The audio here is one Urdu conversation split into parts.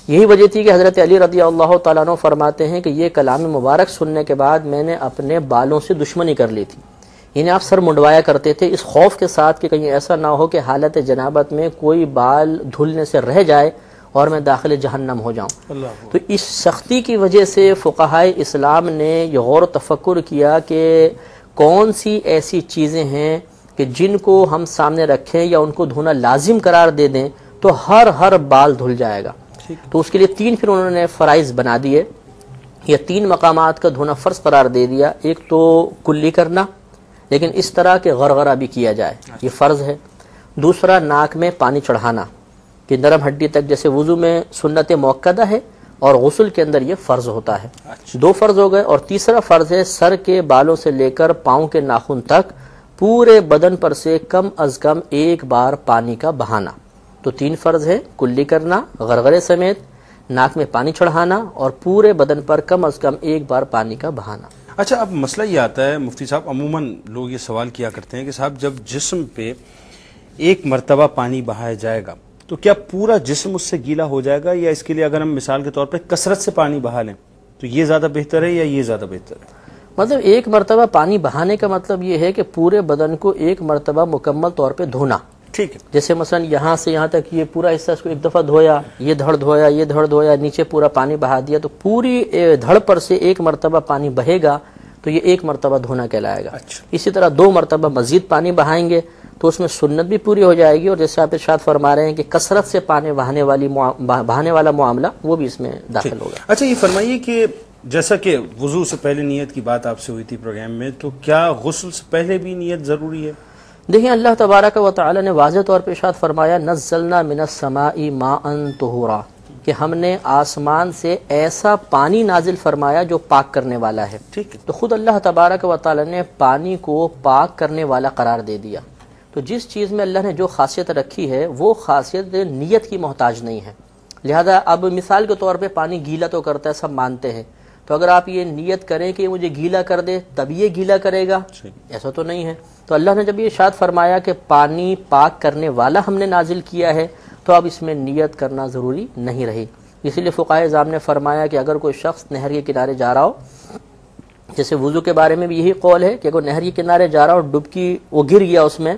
یہی وجہ تھی کہ حضرت علی رضی اللہ تعالیٰ عنہ فرماتے ہیں کہ یہ کلام مبارک سننے کے بعد میں نے اپنے بالوں سے دشمنی کر لی تھی. انہیں آپ سر منڈوایا کرتے تھے اس خوف کے ساتھ کہ کہیں ایسا نہ ہو کہ حالت جنابت میں کوئی بال دھلنے سے رہ جائے اور میں داخل جہنم ہو جاؤں. تو اس سختی کی وجہ سے فقہائے اسلام نے یہ غور و تفکر کیا کہ کون سی ایسی چیزیں ہیں کہ جن کو ہم سامنے رکھیں یا ان کو دھونا لازم قرار دے دیں تو ہر بال دھل جائے گا. تو اس کے لیے 3 پھر انہوں نے فرائض بنا دیے، یا 3 مقامات کا دھونا فرض قرار دے دیا. ایک تو کلی کرنا، لیکن اس طرح کہ غرغرہ بھی کیا جائے، یہ فرض ہے. دوسرا ناک میں پانی چڑھانا کہ نرم ہڈی تک، جیسے وضو میں سنت موقدہ ہے اور غسل کے اندر یہ فرض ہوتا ہے. 2 فرض ہو گئے. اور تیسرا فرض ہے سر کے بالوں سے لے کر پاؤں کے ناخن تک پورے بدن پر سے کم از کم 1 بار پانی کا بہانا. تو 3 فرض ہے، کلی کرنا، غرغرے سمیت، ناک میں پانی چڑھانا اور پورے بدن پر کم از کم 1 بار پانی کا بہانا. اچھا، اب مسئلہ یہ آتا ہے مفتی صاحب، عموماً لوگ یہ سوال کیا کرتے ہیں کہ صاحب جب جسم پہ 1 مرتبہ پانی بہایا جائے گا تو کیا پورا جسم اس سے گیلا ہو جائے گا، یا اس کے لیے اگر ہم مثال کے طور پہ کثرت سے پانی بہا لیں تو یہ زیادہ بہتر ہے یا یہ زیادہ بہتر ہے؟ مطلب 1 مرتبہ پانی بہانے کا مطلب یہ ہے کہ پورے بدن کو 1 مرتبہ مکمل طور پہ دھونا. ٹھیک ہے. جیسے مثلا یہاں سے یہاں تک یہ پورا حصہ اس کو 1 دفعہ دھویا، یہ دھڑ دھویا، یہ دھڑ دھویا، نیچے پورا پانی بہا دیا، تو پوری دھڑ پر سے 1 مرتبہ پانی بہے گا تو یہ 1 مرتبہ دھونا کہلائے گا. اسی طرح 2 مرتبہ مزید پانی بہائیں گے تو اس میں سنت بھی پوری ہو جائے گی، اور جیسے آپ ارشاد فرما رہے ہیں کہ کثرت سے پانی بہانے والا معاملہ وہ بھی اس میں داخل ہوگا. اچھا، یہ فرمائیے کہ جیسا کہ وضو سے پہلے نیت کی بات آپ سے ہوئی تھی پروگرام میں، تو کیا غسل سے پہلے بھی نیت ضروری ہے؟ دیکھیں، اللہ تبارک و تعالی نے واضح طور پہ ارشاد فرمایا نزلنا من السماء ماء طہورا، کہ ہم نے آسمان سے ایسا پانی نازل فرمایا جو پاک کرنے والا ہے. ٹھیک ہے. تو خود اللہ تبارک و تعالی نے پانی کو پاک کرنے والا قرار دے دیا. تو جس چیز میں اللہ نے جو خاصیت رکھی ہے وہ خاصیت نیت کی محتاج نہیں ہے. لہذا اب مثال کے طور پہ پانی گیلا تو کرتا ہے، سب مانتے ہیں، تو اگر آپ یہ نیت کریں کہ مجھے گیلا کر دے تب یہ گیلا کرے گا، ایسا تو نہیں ہے. تو اللہ نے جب یہ ارشاد فرمایا کہ پانی پاک کرنے والا ہم نے نازل کیا ہے تو اب اس میں نیت کرنا ضروری نہیں رہی. اسی لیے فقہائے اعظام نے فرمایا کہ اگر کوئی شخص نہر کے کنارے جا رہا ہو، جیسے وضو کے بارے میں بھی یہی قول ہے کہ اگر نہر کے کنارے جا رہا ہو، ڈبکی وہ گر گیا اس میں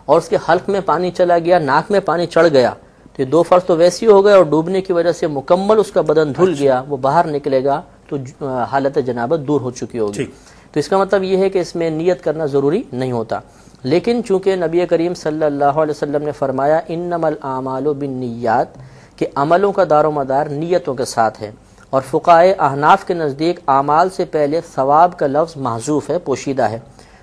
اور اس کے حلق میں پانی چلا گیا، ناک میں پانی چڑھ گیا، تو یہ 2 فرض تو ویسے ہی ہو گئے، اور ڈوبنے کی وجہ سے مکمل اس کا بدن دھل گیا، وہ باہر نکلے گا تو حالت جنابت دور ہو چکی ہوگی. تو اس کا مطلب یہ ہے کہ اس میں نیت کرنا ضروری نہیں ہوتا. لیکن چونکہ نبی کریم صلی اللہ علیہ وسلم نے فرمایا انما الاعمال بالنیات، کہ عملوں کا دار و مدار نیتوں کے ساتھ ہے، اور فقہائے احناف کے نزدیک اعمال سے پہلے ثواب کا لفظ محذوف ہے، پوشیدہ ہے.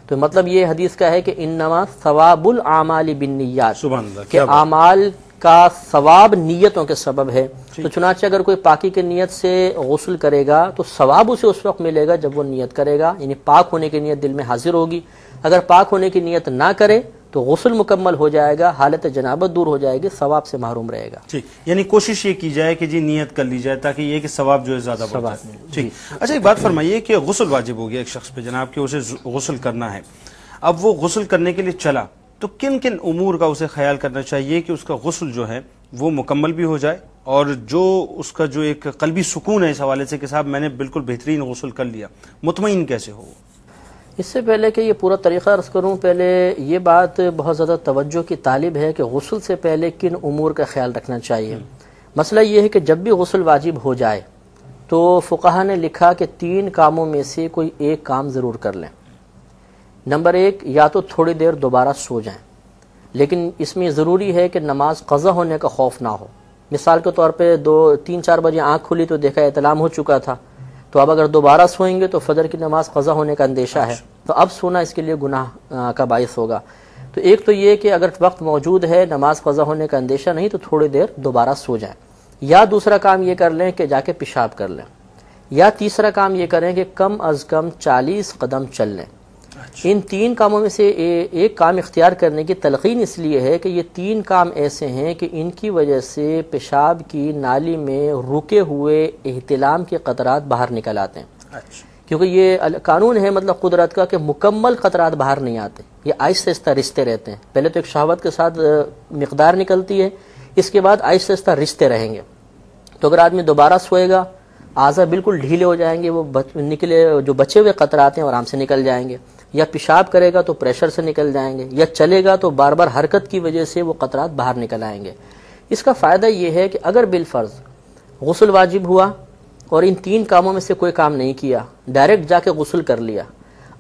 تو مطلب یہ حدیث کا ہے کہ انما ثواب الاعمال بالنیات، سبحان اللہ، کہ اعمال کا ثواب نیتوں کے سبب ہے. تو چنانچہ اگر کوئی پاکی کی نیت سے غسل کرے گا تو ثواب اسے اس وقت ملے گا جب وہ نیت کرے گا، یعنی پاک ہونے کی نیت دل میں حاضر ہوگی. اگر پاک ہونے کی نیت نہ کرے تو غسل مکمل ہو جائے گا، حالت جنابت دور ہو جائے گی، ثواب سے محروم رہے گا. ٹھیک، یعنی کوشش یہ کی جائے کہ جی نیت کر لی جائے تاکہ یہ کہ ثواب جو ہے زیادہ بڑھ جائے. ٹھیک. اچھا، ایک بات فرمائیے کہ غسل واجب ہو گیا ایک شخص پہ جناب کہ اسے غسل کرنا ہے. اب وہ غسل کرنے کے لیے چلا تو کن کن امور کا اسے خیال کرنا چاہیے کہ اس کا غسل جو ہے وہ مکمل بھی ہو جائے، اور جو اس کا جو ایک قلبی سکون ہے اس حوالے سے کہ صاحب میں نے بالکل بہترین غسل کر لیا، مطمئن کیسے ہو؟ اس سے پہلے کہ یہ پورا طریقہ عرض کروں، پہلے یہ بات بہت زیادہ توجہ کی طالب ہے کہ غسل سے پہلے کن امور کا خیال رکھنا چاہیے. مسئلہ یہ ہے کہ جب بھی غسل واجب ہو جائے تو فقہا نے لکھا کہ 3 کاموں میں سے کوئی ایک کام ضرور کر لیں. نمبر 1، یا تو تھوڑی دیر دوبارہ سو جائیں، لیکن اس میں ضروری ہے کہ نماز قضا ہونے کا خوف نہ ہو. مثال کے طور پہ 3-4 بجے آنکھ کھلی تو دیکھا احتلام ہو چکا تھا، تو اب اگر دوبارہ سوئیں گے تو فجر کی نماز قضا ہونے کا اندیشہ ہے، تو اب سونا اس کے لیے گناہ کا باعث ہوگا. تو ایک تو یہ کہ اگر وقت موجود ہے، نماز قضا ہونے کا اندیشہ نہیں، تو تھوڑی دیر دوبارہ سو جائیں. یا دوسرا کام یہ کر لیں کہ جا کے پیشاب کر لیں. یا تیسرا کام یہ کریں کہ کم از کم 40 قدم چل لیں. ان 3 کاموں میں سے ایک کام اختیار کرنے کی تلقین اس لیے ہے کہ یہ 3 کام ایسے ہیں کہ ان کی وجہ سے پیشاب کی نالی میں رکے ہوئے احتلام کے قطرات باہر نکل آتے ہیں. کیونکہ یہ قانون ہے مطلب قدرت کا کہ مکمل قطرات باہر نہیں آتے، یہ آہستہ آہستہ رشتے رہتے ہیں. پہلے تو ایک شہوت کے ساتھ مقدار نکلتی ہے، اس کے بعد آہستہ آہستہ رشتے رہیں گے. تو اگر آدمی دوبارہ سوئے گا اعضاء بالکل ڈھیلے ہو جائیں گے، وہ نکلے جو بچے ہوئے قطرات ہیں آرام سے نکل جائیں گے، یا پیشاب کرے گا تو پریشر سے نکل جائیں گے، یا چلے گا تو بار بار حرکت کی وجہ سے وہ قطرات باہر نکل آئیں گے۔ اس کا فائدہ یہ ہے کہ اگر بالفرض غسل واجب ہوا اور ان 3 کاموں میں سے کوئی کام نہیں کیا، ڈائریکٹ جا کے غسل کر لیا،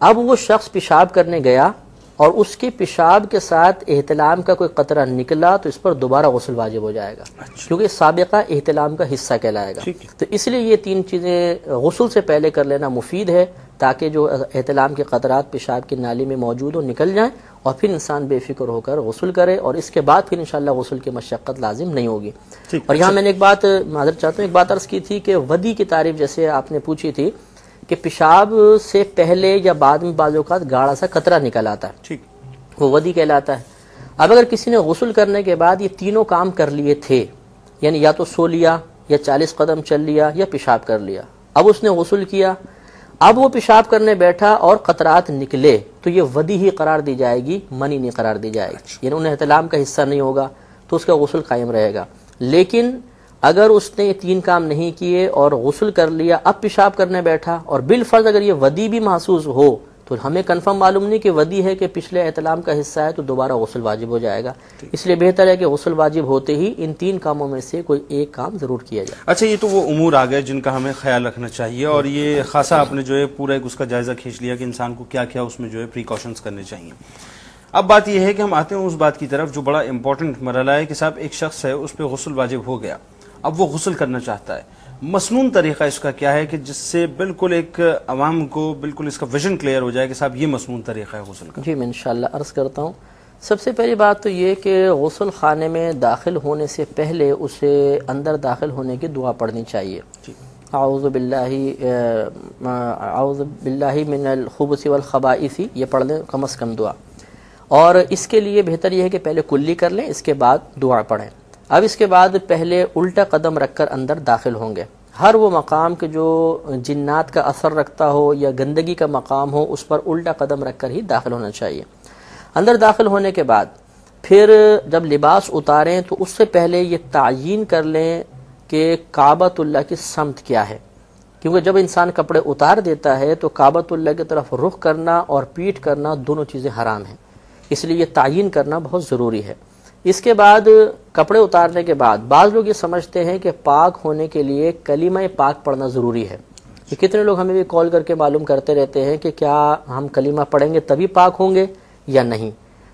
اب وہ شخص پیشاب کرنے گیا اور اس کے پیشاب کے ساتھ احتلام کا کوئی قطرہ نکلا تو اس پر دوبارہ غسل واجب ہو جائے گا، کیونکہ سابقہ احتلام کا حصہ کہلائے گا۔ تو اس لیے یہ 3 چیزیں غسل سے پہلے کر لینا مفید ہے، تاکہ جو احتلام کے قطرات پیشاب کی نالی میں موجود ہو نکل جائیں، اور پھر انسان بے فکر ہو کر غسل کرے، اور اس کے بعد پھر انشاءاللہ غسل کی مشقت لازم نہیں ہوگی۔ اور یہاں میں نے ایک بات معذرت چاہتا ہوں، ایک بات عرض کی تھی کہ ودی کی تعریف جیسے آپ نے پوچھی تھی کہ پیشاب سے پہلے یا بعد میں بعض اوقات گاڑھا سا قطرہ نکل آتا ہے، وہ ودی کہلاتا ہے۔ اب اگر کسی نے غسل کرنے کے بعد یہ تینوں کام کر لیے تھے، یعنی یا تو سو لیا، یا 40 قدم چل لیا، یا پیشاب کر لیا، اب اس نے غسل کیا، اب وہ پیشاب کرنے بیٹھا اور قطرات نکلے، تو یہ ودی ہی قرار دی جائے گی، منی نہیں قرار دی جائے گی، یعنی انہیں احتلام کا حصہ نہیں ہوگا، تو اس کا غسل قائم رہے گا۔ لیکن اگر اس نے یہ 3 کام نہیں کیے اور غسل کر لیا، اب پیشاب کرنے بیٹھا، اور بالفرض اگر یہ ودی بھی محسوس ہو، تو ہمیں کنفرم معلوم نہیں کہ ودی ہے کہ پچھلے احتلام کا حصہ ہے، تو دوبارہ غسل واجب ہو جائے گا۔ اس لیے بہتر ہے کہ غسل واجب ہوتے ہی ان 3 کاموں میں سے کوئی ایک کام ضرور کیا جائے۔ اچھا، یہ تو وہ امور آ گئے جن کا ہمیں خیال رکھنا چاہیے، اور یہ خاصا آپ نے جو ہے پورا ایک اس کا جائزہ کھینچ لیا کہ انسان کو کیا کیا اس میں جو ہے پریکاشنز کرنے چاہیے۔ اب بات یہ ہے کہ ہم آتے ہیں اس بات کی طرف جو بڑا امپورٹنٹ مرحلہ ہے کہ صاحب ایک شخص ہے، اس پہ غسل واجب ہو گیا، اب وہ غسل کرنا چاہتا ہے، مسنون طریقہ اس کا کیا ہے کہ جس سے بالکل ایک عوام کو بالکل اس کا ویژن کلیئر ہو جائے کہ صاحب یہ مسنون طریقہ ہے غسل کا؟ جی میں انشاءاللہ عرض کرتا ہوں۔ سب سے پہلی بات تو یہ کہ غسل خانے میں داخل ہونے سے پہلے اسے اندر داخل ہونے کی دعا پڑھنی چاہیے۔ اعوذ باللہ من الخبث والخبائث، یہ پڑھ لیں کم از کم دعا، اور اس کے لیے بہتر یہ ہے کہ پہلے کلی کر لیں، اس کے بعد دعا پڑھیں۔ اب اس کے بعد پہلے الٹا قدم رکھ کر اندر داخل ہوں گے۔ ہر وہ مقام کے جو جنات کا اثر رکھتا ہو یا گندگی کا مقام ہو، اس پر الٹا قدم رکھ کر ہی داخل ہونا چاہیے۔ اندر داخل ہونے کے بعد پھر جب لباس اتاریں تو اس سے پہلے یہ تعیین کر لیں کہ کعبۃ اللہ کی سمت کیا ہے، کیونکہ جب انسان کپڑے اتار دیتا ہے تو کعبۃ اللہ کی طرف رخ کرنا اور پیٹھ کرنا دونوں چیزیں حرام ہیں، اس لیے یہ تعیین کرنا بہت ضروری ہے۔ اس کے بعد کپڑے اتارنے کے بعد بعض لوگ یہ سمجھتے ہیں کہ پاک ہونے کے لیے کلمہ پاک پڑھنا ضروری ہے۔ کہ کتنے لوگ ہمیں بھی کال کر کے معلوم کرتے رہتے ہیں کہ کیا ہم کلمہ پڑھیں گے تبھی پاک ہوں گے یا نہیں،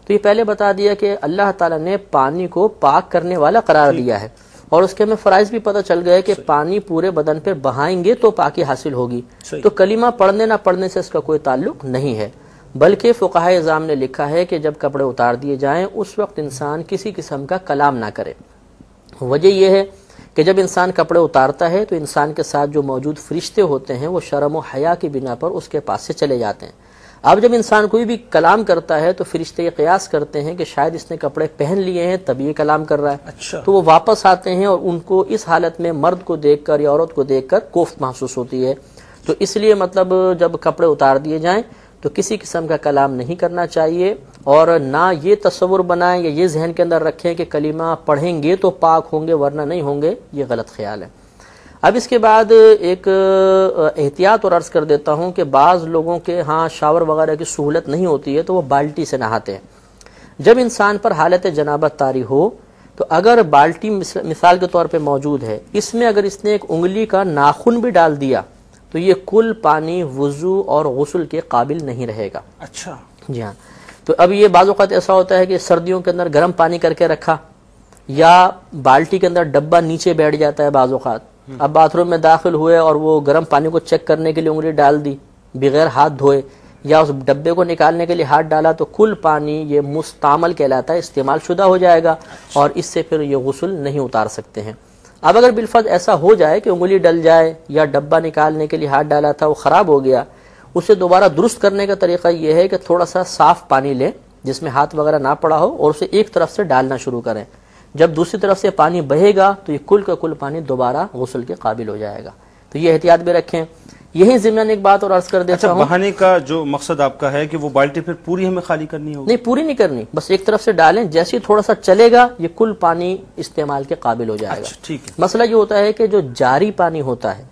تو یہ پہلے بتا دیا کہ اللہ تعالیٰ نے پانی کو پاک کرنے والا قرار دیا ہے، اور اس کے ہمیں فرائض بھی پتہ چل گئے کہ پانی پورے بدن پہ بہائیں گے تو پاکی حاصل ہوگی، تو کلمہ پڑھنے نہ پڑھنے سے اس کا کوئی تعلق نہیں ہے، بلکہ فقہائے اعظام نے لکھا ہے کہ جب کپڑے اتار دیے جائیں اس وقت انسان کسی قسم کا کلام نہ کرے۔ وجہ یہ ہے کہ جب انسان کپڑے اتارتا ہے تو انسان کے ساتھ جو موجود فرشتے ہوتے ہیں وہ شرم و حیا کی بنا پر اس کے پاس سے چلے جاتے ہیں۔ اب جب انسان کوئی بھی کلام کرتا ہے تو فرشتے یہ قیاس کرتے ہیں کہ شاید اس نے کپڑے پہن لیے ہیں تب یہ کلام کر رہا ہے، تو وہ واپس آتے ہیں اور ان کو اس حالت میں مرد کو دیکھ کر یا عورت کو دیکھ کر کوفت محسوس ہوتی ہے۔ تو اس لیے مطلب جب کپڑے اتار دیے جائیں تو کسی قسم کا کلام نہیں کرنا چاہیے، اور نہ یہ تصور بنائیں یا یہ ذہن کے اندر رکھیں کہ کلمہ پڑھیں گے تو پاک ہوں گے ورنہ نہیں ہوں گے، یہ غلط خیال ہے۔ اب اس کے بعد ایک احتیاط اور عرض کر دیتا ہوں کہ بعض لوگوں کے ہاں شاور وغیرہ کی سہولت نہیں ہوتی ہے تو وہ بالٹی سے نہاتے ہیں۔ جب انسان پر حالت جنابت طاری ہو تو اگر بالٹی مثال کے طور پہ موجود ہے، اس میں اگر اس نے ایک انگلی کا ناخن بھی ڈال دیا تو یہ کل پانی وضو اور غسل کے قابل نہیں رہے گا۔ اچھا جی ہاں، تو اب یہ بعض اوقات ایسا ہوتا ہے کہ سردیوں کے اندر گرم پانی کر کے رکھا، یا بالٹی کے اندر ڈبہ نیچے بیٹھ جاتا ہے بعض اوقات، اب باتھ روم میں داخل ہوئے اور وہ گرم پانی کو چیک کرنے کے لیے انگلی ڈال دی بغیر ہاتھ دھوئے، یا اس ڈبے کو نکالنے کے لیے ہاتھ ڈالا، تو کل پانی یہ مستعمل کہلاتا ہے، استعمال شدہ ہو جائے گا، اور اس سے پھر یہ غسل نہیں اتار سکتے ہیں۔ اب اگر بالفرض ایسا ہو جائے کہ انگلی ڈل جائے یا ڈبہ نکالنے کے لیے ہاتھ ڈالا تھا وہ خراب ہو گیا، اسے دوبارہ درست کرنے کا طریقہ یہ ہے کہ تھوڑا سا صاف پانی لیں جس میں ہاتھ وغیرہ نہ پڑا ہو، اور اسے ایک طرف سے ڈالنا شروع کریں، جب دوسری طرف سے پانی بہے گا تو یہ کل کا کل پانی دوبارہ غسل کے قابل ہو جائے گا۔ تو یہ احتیاط بھی رکھیں۔ یہی ضمن ایک بات اور عرض کر دیتا اچھا ہوں. بہانے کا جو مقصد آپ کا ہے کہ وہ بالٹی پھر پوری ہمیں خالی کرنی ہوگی؟ نہیں پوری نہیں کرنی، بس ایک طرف سے ڈالیں، جیسے ہی تھوڑا سا چلے گا یہ کل پانی استعمال کے قابل ہو جائے گا. اچھا ٹھیک ہے. مسئلہ یہ ہوتا ہے کہ جو جاری پانی ہوتا ہے